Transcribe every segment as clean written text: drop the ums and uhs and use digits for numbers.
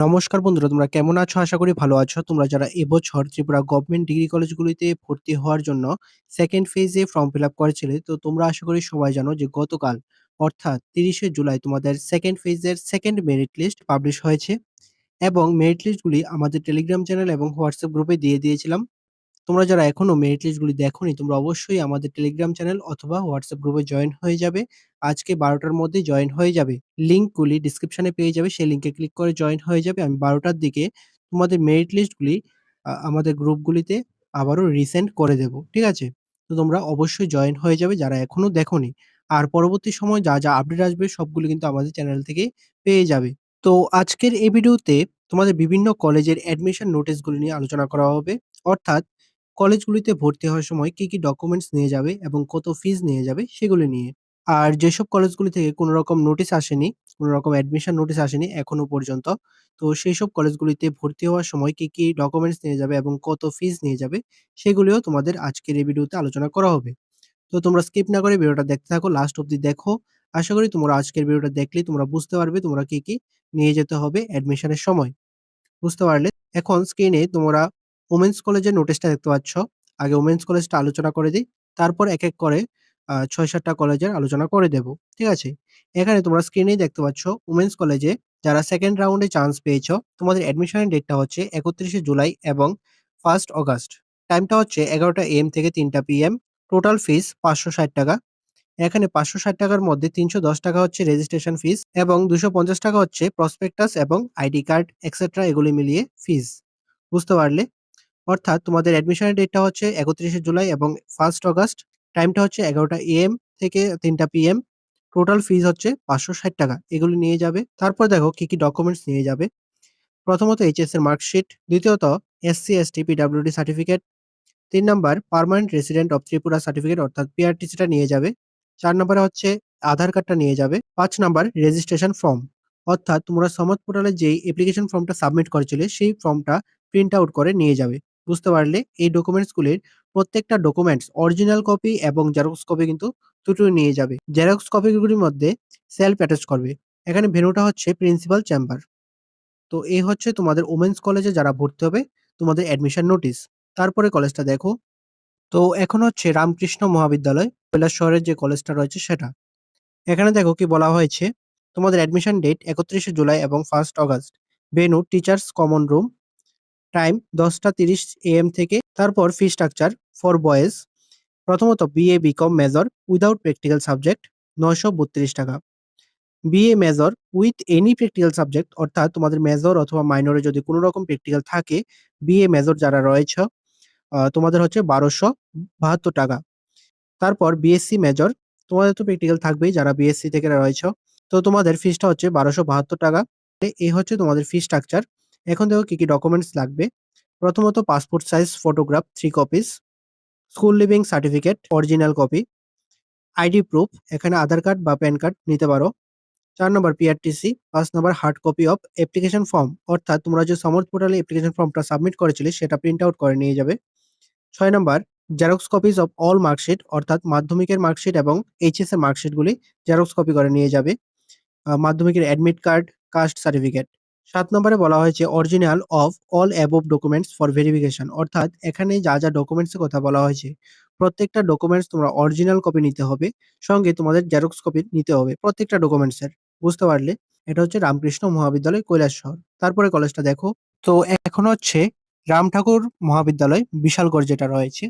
নমস্কার বন্ধুরা, তোমরা কেমন আছো? আশা করি ভালো আছো। তোমরা যারা এবছর ত্রিপুরা গভর্নমেন্ট ডিগ্রি কলেজগুলিতে ভর্তি হওয়ার জন্য 2nd ফেজে ফর্ম ফিল আপ করেছিলে, তো তোমরা আশা করি সবাই জানো যে গতকাল অর্থাৎ ৩০শে জুলাই তোমাদের 2nd ফেজের 2nd মেরিট লিস্ট পাবলিশ হয়েছে এবং মেরিট লিস্টগুলি আমাদের টেলিগ্রাম চ্যানেল এবং হোয়াটসঅ্যাপ গ্রুপে দিয়ে দিয়েছিলাম। তোমরা যারা এখনো মেরিট লিস্টগুলি দেখোনি, তোমরা অবশ্যই আমাদের টেলিগ্রাম চ্যানেল অথবা হোয়াটসঅ্যাপ গ্রুপে জয়েন হয়ে যাবে। আজকে ১২ টার মধ্যেই জয়েন হয়ে যাবে। লিঙ্কগুলি ডেসক্রিপশনে পেয়ে যাবে। সেই লিঙ্কে ক্লিক করে জয়েন হয়ে যাবে। আমি ১২ টার দিকে তোমাদের মেরিট লিস্টগুলি আমাদের গ্রুপগুলিতে আবারও রিসেন্ড করে দেব। ঠিক আছে? তো তোমরা অবশ্যই জয়েন হয়ে যাবে যারা এখনো দেখোনি। আর পরবর্তী সময়ে যা আপডেট আসবে সবগুলো কিন্তু আমাদের চ্যানেল থেকে পেয়ে যাবে। তো আজকের এই ভিডিওতে তোমাদের বিভিন্ন কলেজের অ্যাডমিশন নোটিশগুলি নিয়ে আলোচনা করা হবে। অর্থাৎ কলেজগুলিতে ভর্তি হওয়ার সময় কি ডকুমেন্টস নিয়ে যাবে এবং কত ফিস নিয়ে যাবে সেগুলো নিয়ে। আর যেসব কলেজগুলি থেকে কোনো রকম নোটিশ আসেনি, কোনো রকম অ্যাডমিশন নোটিশ আসেনি এখনো পর্যন্ত, তো সেইসব কলেজগুলিতে ভর্তি হওয়ার সময় কি ডকুমেন্টস নিয়ে যাবে এবং কত ফিস নিয়ে যাবে সেগুলিও তোমাদের আজকের এই ভিডিওতে আলোচনা করা হবে। তো তোমরা স্কিপ না করে ভিডিওটা দেখতে থাকো, লাস্ট অব্দি দেখো। আশা করি তোমরা আজকের ভিডিওটা দেখলেই তোমরা বুঝতে পারবে তোমরা কি নিয়ে যেতে হবে অ্যাডমিশনের সময়। বুঝতে পারলে? এখন স্ক্রিনে তোমরা ওমেন্স কলেজের নোটিশটা দেখতে পাচ্ছ। আগে ওমেন্স কলেজটা আলোচনা করে দেই। তারপর এক করে ৬-৭ টা কলেজের আলোচনা করে দেব। ঠিক আছে? এখানে তোমরা স্ক্রিনেই দেখতে পাচ্ছ ওমেন্স কলেজে যারা 2nd রাউন্ডে চান্স পেয়েছ, তোমাদের অ্যাডমিশনের ডেটটা হচ্ছে ৩১শে জুলাই এবং 1st অগাস্ট। টাইমটা হচ্ছে ১১টা AM থেকে ৩টা PM। টোটাল ফিস ৳৫৬০। এখানে ৳৫৬০ র মধ্যে ৳৩১০ হচ্ছে রেজিস্ট্রেশন ফিস এবং ৳২৫০ হচ্ছে প্রসপেক্টাস এবং আইডি কার্ড এটসেট্রা এগুলি মিলিয়ে ফিস। বুঝতে পারলে? অর্থাৎ তোমাদের অ্যাডমিশনের ডেটটা হচ্ছে ৩১শে জুলাই এবং 1st অগাস্ট। টাইমটা হচ্ছে ১১টা AM থেকে ৩টা PM। টোটাল ফিস হচ্ছে ৳৫৬০। এগুলি নিয়ে যাবে। তারপর দেখো কি ডকুমেন্টস নিয়ে যাবে। প্রথমত এইচএস এর মার্কশিট, দ্বিতীয়ত SC ST PWD certificate, ৩ number permanent resident of Tripura certificate অর্থাৎ পিআরটিসিটা নিয়ে যাবে। ৪ নাম্বারে হচ্ছে আধার কার্ডটা নিয়ে যাবে। ৫ নাম্বার রেজিস্ট্রেশন ফর্ম অর্থাৎ তোমরা সমাজ পোর্টালে যেই অ্যাপ্লিকেশন ফর্মটা সাবমিট করেছিলে সেই ফর্মটা প্রিন্ট আউট করে নিয়ে যাবে। বুঝতে পারলে? এই ডকুমেন্টস গুলির প্রত্যেকটা ডকুমেন্টস অরিজিনাল কপি এবং জেরক্স কপি কিন্তু দুটোই নিয়ে যাবে। জেরক্স কপিগুলির মধ্যে সেলফ অ্যাটাচ করবে। এখানে ভেন্যুটা হচ্ছে প্রিন্সিপাল চেম্বার। তো এই হচ্ছে তোমাদের ওমেন্স কলেজে যারা ভর্তি হবে তোমাদের অ্যাডমিশন নোটিশ। তারপরে কলেজটা দেখো। তো এখন হচ্ছে রামকৃষ্ণ মহাবিদ্যালয়, কৈলাসহরের যে কলেজটা রয়েছে সেটা। এখানে দেখো কি বলা হয়েছে, তোমাদের অ্যাডমিশন ডেট ৩১শে জুলাই এবং 1st অগাস্ট। Venue teachers common room. Time 10টা 30 AM থেকে। তারপর ফি স্ট্রাকচার ফর বয়েজ। প্রথমত BA BCom major without practical subject ৳৯৩২। BA major with any practical subject অর্থাৎ তোমাদের মেজর অথবা মাইনরে যদি কোনো রকম প্র্যাকটিক্যাল থাকে, বিএ মেজর যারা রয়েছে তোমাদের হচ্ছে ৳১২৭২। তারপর বিএসসি মেজর, তোমাদের তো প্র্যাকটিক্যাল থাকবেই যারা বিএসসি থেকে রয়েছো। তো তোমাদের ফিসটা হচ্ছে ৳১২৭২। এই হচ্ছে তোমাদের ফি স্ট্রাকচার। এখন দেখো কি ডকুমেন্টস লাগবে। প্রথমত passport size photograph ৩ copies, school leaving certificate original copy, ID proof এখানে আধার কার্ড বা প্যান কার্ড নিতে পারো। ৪ number PRTC, ৫ number hard copy of application form অর্থাৎ তোমরা যে সমর্থ পোর্টালে অ্যাপ্লিকেশন ফর্মটা সাবমিট করেছিলে সেটা প্রিন্ট আউট করে নিয়ে যাবে। ৬ number xerox copies of all marksheet অর্থাৎ মাধ্যমিকের মার্কশিট এবং এইচএস এর মার্কশিটগুলি জেরক্স কপি করে নিয়ে যাবে। মাধ্যমিকের অ্যাডমিট কার্ড, কাস্ট সার্টিফিকেট। ৭ নম্বরে বলা হয়েছে original of all above documents for verification অর্থাৎ এখানে যা ডকুমেন্টস এর কথা বলা হয়েছে প্রত্যেকটা ডকুমেন্টস তোমরা অরিজিনাল কপি নিতে হবে। সঙ্গে তোমাদের জেরক্স কপি নিতে হবে প্রত্যেকটা ডকুমেন্টস এর। বুঝতে পারলে? এটা হচ্ছে রামকৃষ্ণ মহাবিদ্যালয় কৈলাসহর। তারপরে কলেজটা দেখো। তো এখন হচ্ছে রাম ঠাকুর মহাবিদ্যালয় বিশালগড় যেটা রয়েছে।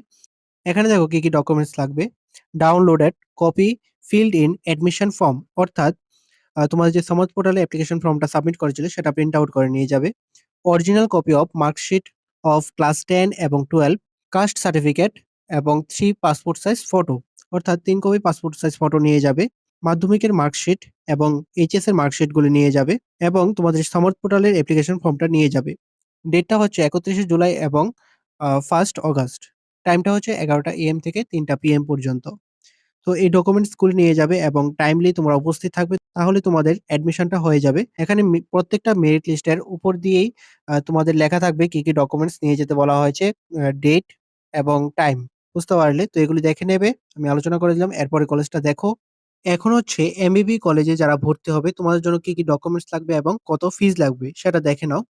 এখানে দেখো কি ডকুমেন্টস লাগবে। Downloaded copy field in admission form অর্থাৎ তোমাদের যে সমাজ পোর্টালে অ্যাপ্লিকেশন ফর্মটা সাবমিট করেছিলে সেটা প্রিন্ট আউট করে নিয়ে যাবে। Original copy of marksheet of class 10 এবং 12, কাস্ট সার্টিফিকেট এবং 3 পাসপোর্ট সাইজ ফটো অর্থাৎ ৩ কপি পাসপোর্ট সাইজ ফটো নিয়ে যাবে। মাধ্যমিকের মার্কশিট এবং এইচএস এর মার্কশিটগুলি নিয়ে যাবে এবং তোমাদের সমাজ পোর্টালের অ্যাপ্লিকেশন ফর্মটা নিয়ে যাবে। ডেটটা হচ্ছে ৩১শে জুলাই এবং 1st অগাস্ট। টাইমটা হচ্ছে ১১টা AM থেকে ৩টা PM পর্যন্ত। তো এই ডকুমেন্টস গুলো নিয়ে যাবে এবং টাইমলি তোমরা উপস্থিত থাকবে। তাহলে তোমাদের অ্যাডমিশনটা হয়ে যাবে। এখানে প্রত্যেকটা মেরিট লিস্টের উপর দিয়েই তোমাদের লেখা থাকবে কি ডকুমেন্টস নিয়ে যেতে বলা হয়েছে, ডেট এবং টাইম। বুঝতে পারলে? তো এগুলি দেখে নেবে। আমি আলোচনা করে দিলাম। এরপরে কলেজটা দেখো। এখন হচ্ছে এমবিবি কলেজে যারা ভর্তি হবে তোমাদের জন্য কি ডকুমেন্টস লাগবে এবং কত ফিস লাগবে সেটা দেখে নাও।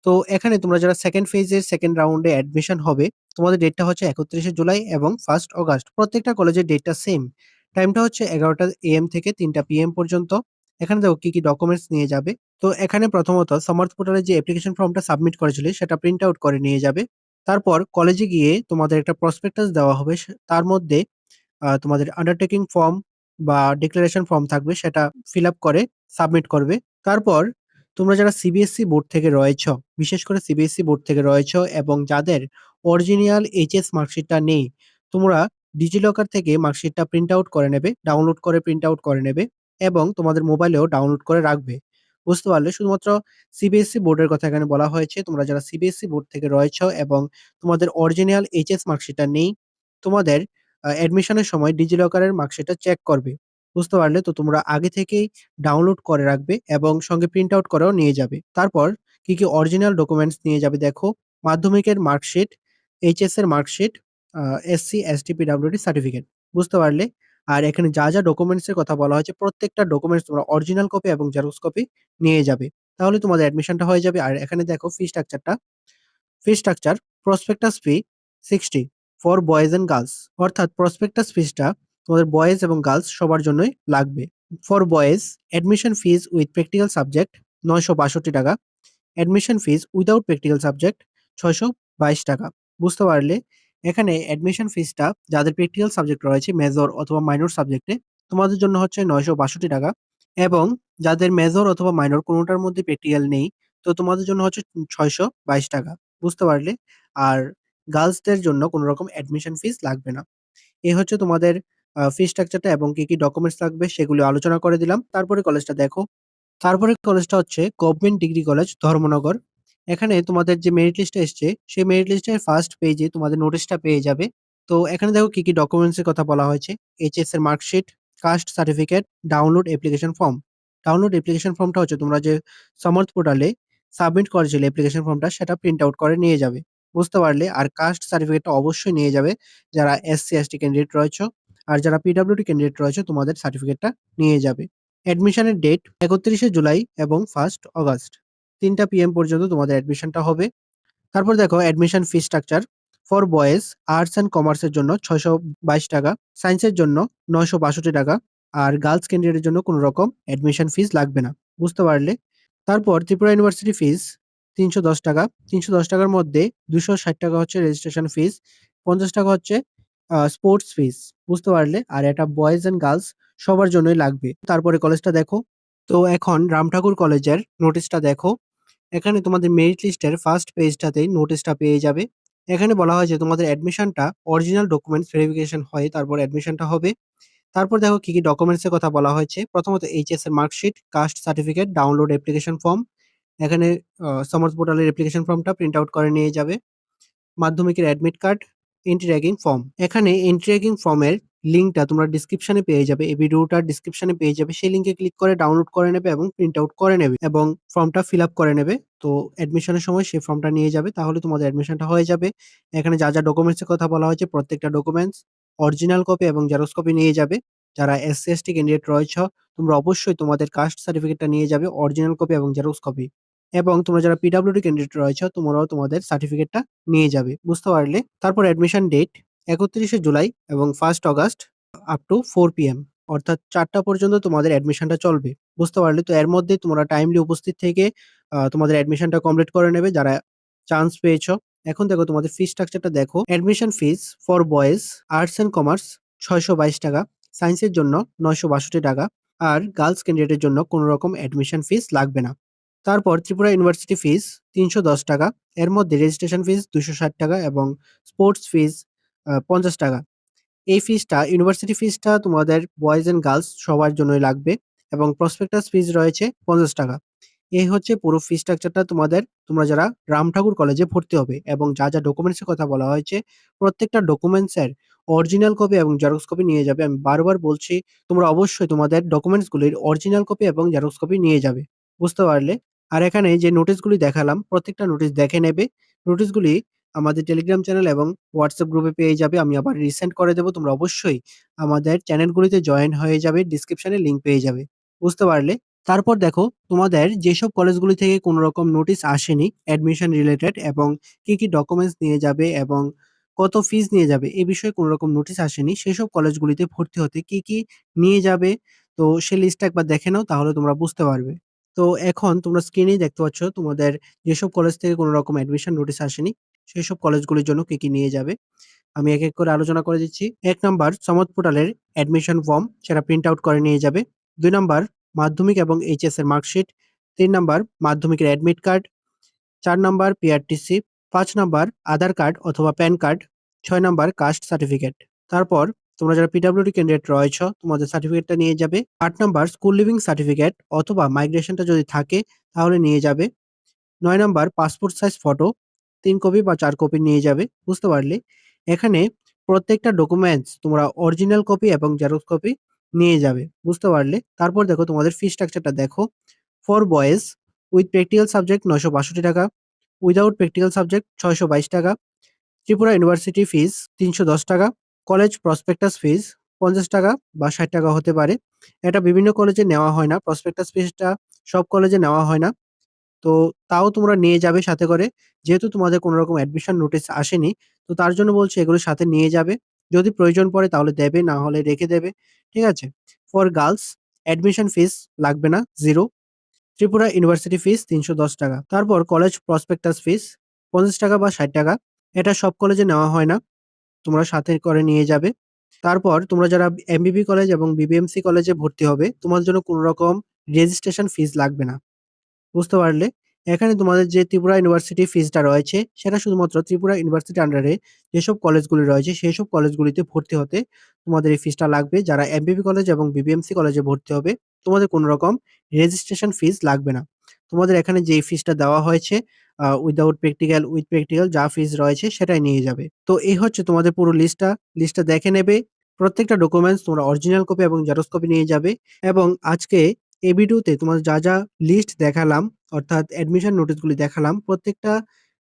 তো এখানে তোমরা যারা সেকেন্ড ফেজের সেকেন্ড রাউন্ডে অ্যাডমিশন হবে, তোমাদের ডেটটা হচ্ছে ৩১শে জুলাই এবং 1st অগাস্ট। প্রত্যেকটা কলেজের ডেটটা সেম। টাইমটা হচ্ছে ১১টা AM থেকে ৩টা PM পর্যন্ত। এখানে দেখো কি ডকুমেন্টস নিয়ে যাবে। তো এখানে প্রথমত সমার্থ পোর্টালে যে অ্যাপ্লিকেশন ফর্মটা সাবমিট করেছিলে সেটা প্রিন্ট আউট করে নিয়ে যাবে। তারপর কলেজে গিয়ে তোমাদের একটা প্রসপেক্টাস দেওয়া হবে। তার মধ্যে তোমাদের আন্ডারটেকিং ফর্ম বা ডিক্লারেশন ফর্ম থাকবে সেটা ফিল আপ করে সাবমিট করবে। তারপর তোমরা যারা সিবিএসসি বোর্ড থেকে রয়েছ, বিশেষ করে সিবিএসসি বোর্ড থেকে রয়েছ এবং যাদের অরিজিনাল এইচএস মার্কশিটটা নেই, তোমরা ডিজিলকার থেকে মার্কশিটটা প্রিন্ট আউট করে নেবে, ডাউনলোড করে প্রিন্ট আউট করে নেবে এবং তোমাদের মোবাইলেও ডাউনলোড করে রাখবে। বুঝতে পারলে? শুধুমাত্র সিবিএসসি বোর্ডের কথা এখানে বলা হয়েছে। তোমরা যারা সিবিএসসি বোর্ড থেকে রয়েছ এবং তোমাদের অরিজিনাল এইচএস মার্কশিটটা নেই, তোমাদের অ্যাডমিশনের সময় ডিজিলকারের মার্কশিটটা চেক করবে। বুঝতে পারলে? তো তোমরা আগে থেকেই ডাউনলোড করে রাখবে এবং সঙ্গে প্রিন্ট আউট করেও নিয়ে যাবে। তারপর কি অরিজিনাল ডকুমেন্টস নিয়ে যাবে দেখো, মাধ্যমিকের মার্কশিট, এইচএস এর মার্কশিট, আ এসসি, এসটি, পিডব্লিউডি সার্টিফিকেট। বুঝতে পারলে? আর এখানে যা ডকুমেন্টস এর কথা বলা হয়েছে প্রত্যেকটা ডকুমেন্টস তোমরা অরিজিনাল কপি এবং জেরক্স কপি নিয়ে যাবে। তাহলে তোমাদের অ্যাডমিশনটা হয়ে যাবে। আর এখানে দেখো fee structure prospectus fee 60 for boys and girls. অর্থাৎ প্রসপেক্টাস ফিসটা তোমাদের বয়েজ এবং গার্লস সবার জন্যই লাগবে। For boys admission fees with practical subject ৳৯৬২। Admission fees without practical subject ৳৬২২। বুঝতে পারলে? এখানে অ্যাডমিশন ফিসটা যাদের প্র্যাকটিক্যাল সাবজেক্ট রয়েছে মেজর অথবা মাইনর সাবজেক্টে তোমাদের জন্য হচ্ছে ৳৯৬২ এবং যাদের মেজর অথবা মাইনর কোনটার মধ্যে প্র্যাকটিক্যাল নেই, তো তোমাদের জন্য হচ্ছে ৳৬২২। বুঝতে পারলে? আর গার্লসদের জন্য কোন রকম অ্যাডমিশন ফিস লাগবে না। এই হচ্ছে তোমাদের ফি স্ট্রাকচারটা এবং কি ডকুমেন্টস লাগবে সেগুলো আলোচনা করে দিলাম। তারপরে কলেজটা দেখো। তারপরের কলেজটা হচ্ছে গভর্নমেন্ট ডিগ্রি কলেজ ধর্মনগর। এখানে তোমাদের যে মেরিট লিস্টটা এসছে, সেই মেরিট লিস্টের ফার্স্ট পেজে তোমাদের নোটিশটা পেয়ে যাবে। তো এখানে দেখো কি ডকুমেন্টস এর কথা বলা হয়েছে। এইচএস এর marksheet, caste certificate, download application form. Download application ফর্মটা হচ্ছে তোমরা যে সমর্থ পোর্টালে সাবমিট করেছিলে অ্যাপ্লিকেশন ফর্মটা সেটা প্রিন্ট আউট করে নিয়ে যাবে। বুঝতে পারলে? আর কাস্ট সার্টিফিকেটটা অবশ্যই নিয়ে যাবে যারা এসসি, এসটি ক্যান্ডিডেট রয়েছো। আর যারা পিডব্লিউডি ক্যান্ডিডেট রয়েছে তোমাদের সার্টিফিকেটটা নিয়ে যাবে। অ্যাডমিশনের ডেট ৩১শে জুলাই এবং 1st অগাস্ট ৩টা PM পর্যন্ত তোমাদের অ্যাডমিশনটা হবে। তারপর দেখো admission fee structure for boys arts and কমার্সের জন্য ৳৬২২, সায়েন্সের জন্য ৳৯৬২ আর গার্লস ক্যান্ডিডেটের জন্য কোন রকম অ্যাডমিশন ফিস লাগবে না। বুঝতে পারলে? তারপর ত্রিপুরা ইউনিভার্সিটি ফিস ৳৩১০। ৳৩১০ র মধ্যে ৳২৬০ হচ্ছে রেজিস্ট্রেশন ফিস, ৳৫০ হচ্ছে স্পোর্টস ফিস। বুঝতে পারলে? আর এটা বয়েজ অ্যান্ড গার্লস সবার জন্যই লাগবে। তারপরে কলেজটা দেখো। তো এখন রামঠাকুর কলেজের নোটিশটা দেখো। এখানে তোমাদের মেরিট লিস্টের ফার্স্ট পেজটাতেই নোটিশটা পেয়ে যাবে। এখানে বলা হয় যে তোমাদের অ্যাডমিশনটা অরিজিনাল ডকুমেন্টস ভেরিফিকেশন হয়ে তারপর অ্যাডমিশনটা হবে। তারপর দেখো কি ডকুমেন্টস এর কথা বলা হয়েছে। প্রথমত এইচএস এর marksheet, caste certificate, download application form. এখানে সমর্থ পোর্টালের অ্যাপ্লিকেশন ফর্মটা প্রিন্ট আউট করে নিয়ে যাবে। মাধ্যমিকের admit card, entry ragging form. এখানে এন্ট্রি র‍্যাগিং ফর্মের লিঙ্কটা তোমরা ডেসক্রিপশনে পেয়ে যাবে। এই ভিডিওটার ডেসক্রিপশনে পেয়ে যাবে। সেই লিঙ্কে ক্লিক করে ডাউনলোড করে নেবে এবং প্রিন্ট আউট করে নেবে এবং ফর্মটা ফিল আপ করে নেবে। তো অ্যাডমিশনের সময় সেই ফর্মটা নিয়ে যাবে। তাহলে তোমাদের অ্যাডমিশনটা হয়ে যাবে। এখানে যা ডকুমেন্টস এর কথা বলা হয়েছে প্রত্যেকটা ডকুমেন্টস, অরিজিনাল কপি এবং জেরক্স কপি নিয়ে যাবে। যারা এসসি, এসটি ক্যান্ডিডেট রয়েছ, তোমরা অবশ্যই তোমাদের কাস্ট সার্টিফিকেটটা নিয়ে যাবে, অরিজিনাল কপি এবং জেরক্স কপি। এবং তোমরা যারা পিডব্লিউডি ক্যান্ডিডেট রয়েছ, তোমরাও তোমাদের সার্টিফিকেটটা নিয়ে যাবে। বুঝতে পারলে? তারপর অ্যাডমিশন ডেট ৩১শে জুলাই এবং 1st August up to 4 PM অর্থাৎ ৪টা পর্যন্ত তোমাদের অ্যাডমিশনটা চলবে। বুঝতে পারলে? তো এর মধ্যে তোমরা টাইমলি উপস্থিত থেকে তোমাদের অ্যাডমিশনটা কমপ্লিট করে নেবে যারা চান্স পেয়েছ। এখন দেখো তোমাদের ফি স্ট্রাকচারটা দেখো। Admission fees for boys arts and commerce ৳৬২২, সায়েন্সের জন্য ৳৯৬২ আর গার্লস ক্যান্ডিডেটের জন্য কোন রকম অ্যাডমিশন ফিস লাগবে না। তারপর ত্রিপুরা ইউনিভার্সিটি ফিস ৳৩১০। এর মধ্যে রেজিস্ট্রেশন ফিস ৳২৬০ এবং স্পোর্টস ফিস ৳৫০। এই ফিসটা ইউনিভার্সিটি ফিসটা তোমাদের বয়েজ অ্যান্ড গার্লস সবার জন্যই লাগবে এবং প্রসপেক্টাস ফিস রয়েছে ৳৫০। এই হচ্ছে পুরো ফি স্ট্রাকচারটা তোমাদের, তোমরা যারা রামঠাকুর কলেজে ভর্তি হবে এবং যা ডকুমেন্টস এর কথা বলা হয়েছে প্রত্যেকটা ডকুমেন্টস এর অরিজিনাল কপি এবং জেরক্স কপি নিয়ে যাবে। আমি বারবার বলছি তোমরা অবশ্যই তোমাদের ডকুমেন্টস গুলির অরিজিনাল কপি এবং জেরক্স কপি নিয়ে যাবে। বুঝতে পারলে? আর এখানে যে নোটিশগুলি দেখালাম প্রত্যেকটা নোটিশ দেখে নেবে। নোটিশগুলি আমাদের টেলিগ্রাম চ্যানেল এবং হোয়াটসঅ্যাপ গ্রুপে পেয়ে যাবে। আমি আবার রিসেন্ড করে দেব। তোমরা অবশ্যই আমাদের চ্যানেলগুলিতে জয়েন হয়ে যাবে। ডেসক্রিপশনে লিংক পেয়ে যাবে। বুঝতে পারলে? তারপর দেখো তোমাদের যেসব কলেজগুলি থেকে কোন রকম নোটিশ আসেনি অ্যাডমিশন রিলেটেড এবং কি ডকুমেন্টস নিয়ে যাবে এবং কত ফিস নিয়ে যাবে এ বিষয়ে কোন রকম নোটিশ আসেনি। সেসব কলেজগুলিতে ভর্তি হতে কি নিয়ে যাবে তো সে লিস্টটা একবার দেখে নাও তাহলে তোমরা বুঝতে পারবে। তো এখন তোমরা স্ক্রিনেই দেখতে পাচ্ছ তোমাদের যেসব কলেজ থেকে কোন রকম অ্যাডমিশন নোটিশ আসেনি সেসব কলেজগুলির জন্য কি নিয়ে যাবে। আমি এক করে আলোচনা করে দিচ্ছি। ১ নাম্বার সমাজ পোর্টালের অ্যাডমিশন ফর্ম সেটা প্রিন্ট আউট করে নিয়ে যাবে। ২ নাম্বার মাধ্যমিক এবং এইচএস এর মার্কশিট। ৩ নাম্বার মাধ্যমিকের admit card. ৪ number PRTC. ৫ number Aadhaar card অথবা PAN card. ৬ number caste certificate. তারপর তোমরা যারা পিডব্লিউডি ক্যান্ডিডেট রয়েছ তোমাদের সার্টিফিকেটটা নিয়ে যাবে। ৮ নাম্বার স্কুল লিভিং সার্টিফিকেট অথবা মাইগ্রেশনটা যদি থাকে তাহলে নিয়ে যাবে। ৯ number passport size photo ৩ copy বা ৪ কপি নিয়ে যাবে। বুঝতে পারলে? এখানে প্রত্যেকটা ডকুমেন্টস তোমরা অরিজিনাল কপি এবং জেরক্স কপি নিয়ে যাবে। বুঝতে পারলে? তারপর দেখো তোমাদের ফি স্ট্রাকচারটা দেখো। For boys with practical subject ৳৯৬২, without practical subject ৳৬২২, Tripura university fees ৳৩১০, college prospectus fees ৳৫০ বা ৳৬০ হতে পারে। এটা বিভিন্ন কলেজে নেওয়া হয় না। প্রসপেক্টাস ফিসটা সব কলেজে নেওয়া হয় না। তো তাও তোমরা নিয়ে যাবে সাথে করে। যেহেতু তোমাদের কোন রকম অ্যাডমিশন নোটিস আসেনি, তো তার জন্য বলছি এগুলো সাথে নিয়ে যাবে। যদি প্রয়োজন পড়ে তাহলে দেবে, না হলে রেখে দেবে। ঠিক আছে? ফর গার্লস অ্যাডমিশন ফিস লাগবে না, 0। Tripura university fees ৳৩১০। তারপর কলেজ প্রসপেক্টাস ফিস ৳৫০ বা ৳৬০। এটা সব কলেজে নেওয়া হয় না। তোমরা সাথে করে নিয়ে যাবে। তারপর তোমরা যারা এমবিবি কলেজ এবং বিবিএমসি কলেজে ভর্তি হবে, তোমাদের জন্য কোন রকম রেজিস্ট্রেশন ফিস লাগবে না। বুঝতে পারলে? এখানে তোমাদের যে ত্রিপুরা ইউনিভার্সিটি ফিসটা রয়েছে, সেটা শুধুমাত্র ত্রিপুরা ইউনিভার্সিটির আন্ডারে যেসব কলেজগুলি রয়েছে, সেসব কলেজগুলিতে ভর্তি হতে তোমাদের এই ফিসটা লাগবে। যারা এমবিবি কলেজ এবং বিবিএমসি কলেজে ভর্তি হবে, তোমাদের কোন রকম রেজিস্ট্রেশন ফিস লাগবে না। তোমাদের এখানে যেই ফিসটা দেওয়া হয়েছে উইথআউট প্র্যাকটিক্যাল, উইথ প্র্যাকটিক্যাল যা ফিস রয়েছে সেটাই নিয়ে যাবে। তো এই হচ্ছে তোমাদের পুরো লিস্টটা। লিস্টটা দেখে নেবে। প্রত্যেকটা ডকুমেন্টস তোমরা অরিজিনাল কপি এবং জেরক্স কপি নিয়ে যাবে এবং আজকে এই ভিডিওতে তোমাদের যা লিস্ট দেখালাম অর্থাৎ অ্যাডমিশন নোটিশগুলি দেখালাম, প্রত্যেকটা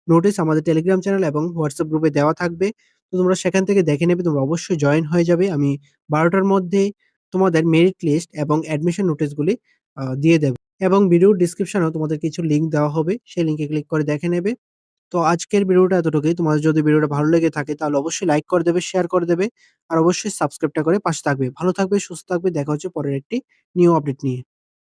নোটিশ আমাদের টেলিগ্রাম চ্যানেল এবং হোয়াটসঅ্যাপ গ্রুপে দেওয়া থাকবে। তো তোমরা সেখান থেকে দেখে নেবে। তোমরা অবশ্যই জয়েন হয়ে যাবে। আমি ১২ টার মধ্যে তোমাদের মেরিট লিস্ট এবং অ্যাডমিশন নোটিশগুলি দিয়ে দেব এবং ভিডিওর ডেসক্রিপশনেও তোমাদের কিছু লিঙ্ক দেওয়া হবে। সেই লিঙ্কে ক্লিক করে দেখে নেবে। তো আজকের ভিডিওটা এতটুকুই। তোমাদের যদি ভিডিওটা ভালো লেগে থাকে তাহলে অবশ্যই লাইক করে দেবে, শেয়ার করে দেবে। আর অবশ্যই সাবস্ক্রাইবটা করে পাশে থাকবে। ভালো থাকবে, সুস্থ থাকবে। দেখা হচ্ছে পরের একটি নিউ আপডেট নিয়ে।